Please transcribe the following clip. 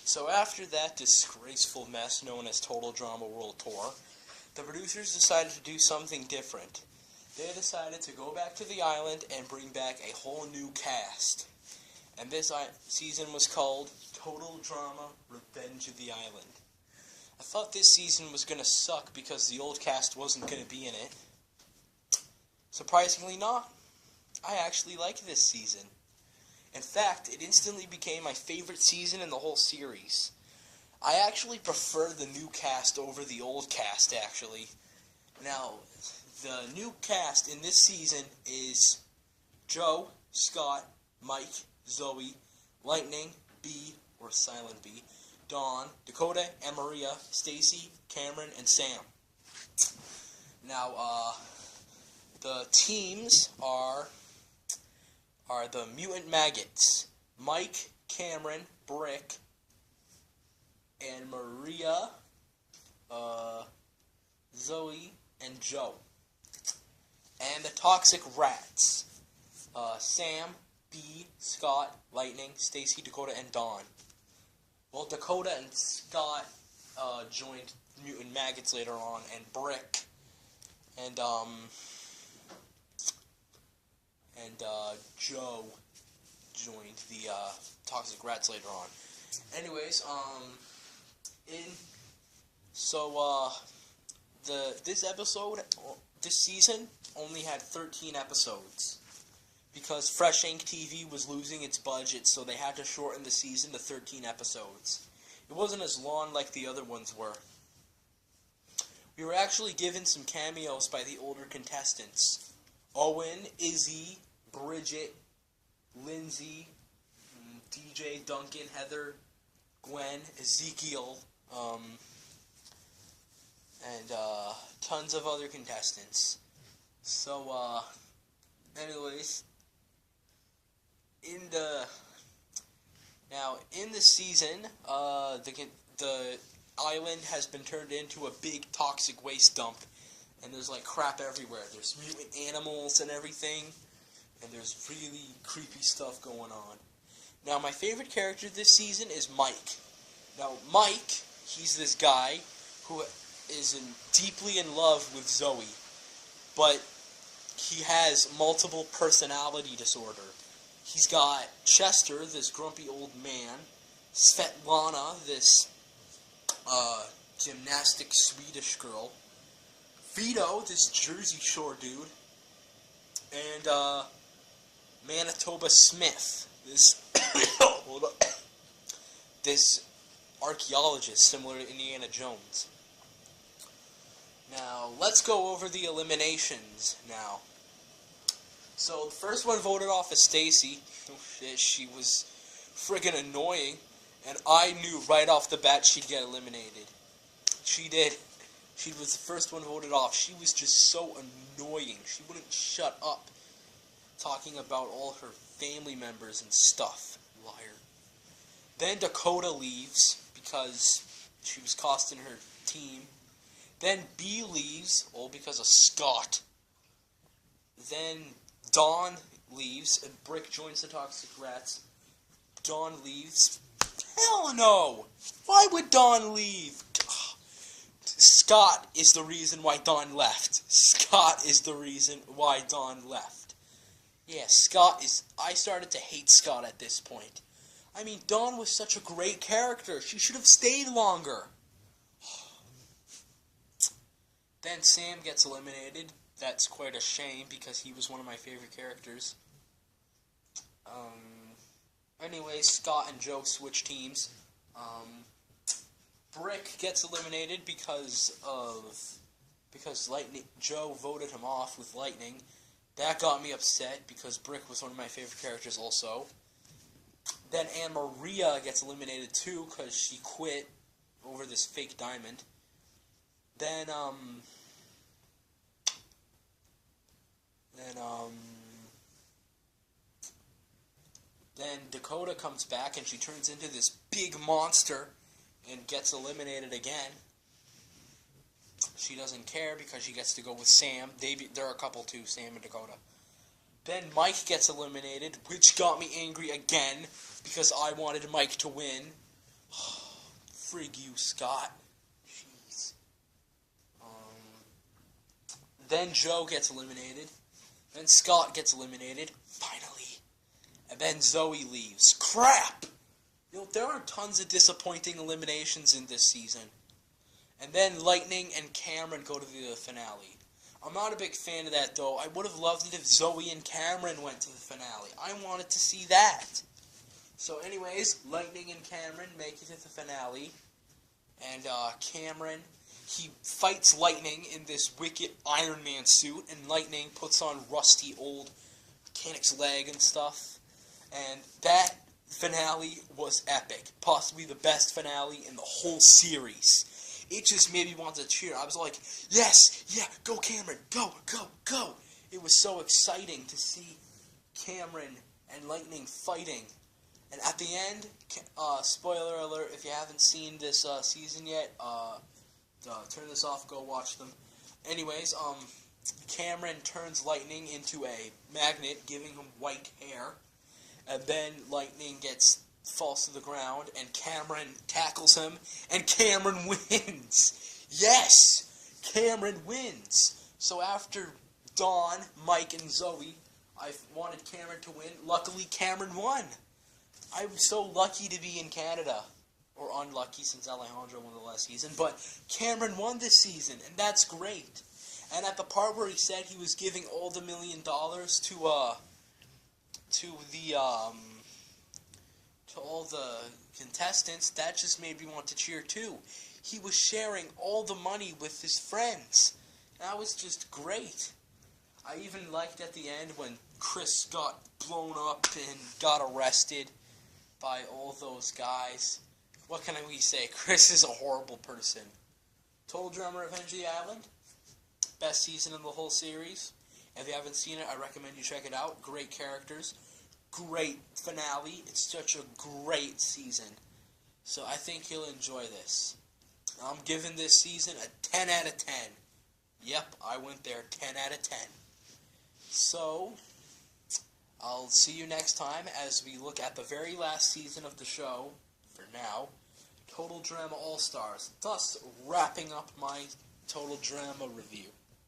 So after that disgraceful mess known as Total Drama World Tour, the producers decided to do something different. They decided to go back to the island and bring back a whole new cast. And this season was called Total Drama Revenge of the Island. I thought this season was going to suck because the old cast wasn't going to be in it. Surprisingly not. I actually like this season. In fact, it instantly became my favorite season in the whole series. I actually prefer the new cast over the old cast, actually. Now, the new cast in this season is Joe, Scott, Mike, Zoe, Lightning, B, or Silent B, Dawn, Dakota, and Maria, Stacy, Cameron, and Sam. Now, the teams are the Mutant Maggots, Mike, Cameron, Brick, and Maria, Zoe, and Joe. And the Toxic Rats, Sam, B, Scott, Lightning, Stacy, Dakota, and Dawn. Well, Dakota and Scott joined Mutant Maggots later on, and Brick and Joe joined the Toxic Rats later on. Anyways, this season only had 13 episodes because Fresh Ink TV was losing its budget, so they had to shorten the season to 13 episodes. It wasn't as long like the other ones were. We were actually given some cameos by the older contestants. Owen, Izzy, Bridget, Lindsay, DJ, Duncan, Heather, Gwen, Ezekiel, and tons of other contestants. So, anyways, in the season, the island has been turned into a big toxic waste dump, and there's like crap everywhere. There's mutant animals and everything, and there's really creepy stuff going on. Now, my favorite character this season is Mike. Now, Mike, he's this guy who is deeply in love with Zoe, but he has multiple personality disorder. He's got Chester, this grumpy old man, Svetlana, this gymnastic Swedish girl, Vito, this Jersey Shore dude, and Manitoba Smith, this this archaeologist similar to Indiana Jones. Now, let's go over the eliminations now. So, the first one voted off is Stacy. Oh shit, she was friggin' annoying, and I knew right off the bat she'd get eliminated. She did. She was the first one voted off. She was just so annoying. She wouldn't shut up, talking about all her family members and stuff. Liar. Then Dakota leaves because she was costing her team. Then B leaves, all because of Scott. Then Dawn leaves, and Brick joins the Toxic Rats. Dawn leaves. Hell no! Why would Dawn leave? Scott is the reason why Dawn left. Scott is the reason why Dawn left. Yeah, Scott is... I started to hate Scott at this point. I mean, Dawn was such a great character. She should have stayed longer. Then Sam gets eliminated. That's quite a shame because he was one of my favorite characters. Anyway, Scott and Joe switch teams. Brick gets eliminated because Joe voted him off with Lightning. That got me upset because Brick was one of my favorite characters also. Then Anne Maria gets eliminated too because she quit over this fake diamond. Then Dakota comes back and she turns into this big monster and gets eliminated again. She doesn't care because she gets to go with Sam. They're a couple too, Sam and Dakota. Then Mike gets eliminated, which got me angry again because I wanted Mike to win. Frig you, Scott. Jeez. Then Joe gets eliminated. Then Scott gets eliminated. Finally. And then Zoe leaves. Crap! There are tons of disappointing eliminations in this season. And then Lightning and Cameron go to the finale. I'm not a big fan of that, though. I would have loved it if Zoe and Cameron went to the finale. I wanted to see that. So anyways, Lightning and Cameron make it to the finale. And Cameron, he fights Lightning in this wicked Iron Man suit. And Lightning puts on rusty old mechanic's leg and stuff. And that finale was epic. Possibly the best finale in the whole series. It just made me want to cheer. I was like, yes, yeah, go Cameron, go, go, go. It was so exciting to see Cameron and Lightning fighting. And at the end, spoiler alert, if you haven't seen this season yet, turn this off, go watch them. Anyways, Cameron turns Lightning into a magnet, giving him white hair. And then Lightning falls to the ground, and Cameron tackles him, and Cameron wins. Yes! Cameron wins. So after Dawn, Mike, and Zoe, I wanted Cameron to win. Luckily, Cameron won. I was so lucky to be in Canada. Or unlucky, since Alejandro won the last season. But Cameron won this season, and that's great. And at the part where he said he was giving all the $1 million to all the contestants, that just made me want to cheer too. He was sharing all the money with his friends. That was just great. I even liked at the end when Chris got blown up and got arrested by all those guys. What can we say? Chris is a horrible person. Total Drama Revenge of the Island. Best season in the whole series. If you haven't seen it, I recommend you check it out. Great characters. Great finale. It's such a great season. So I think you'll enjoy this. I'm giving this season a 10 out of 10. Yep, I went there, 10 out of 10. So, I'll see you next time as we look at the very last season of the show, for now, Total Drama All-Stars, thus wrapping up my Total Drama review.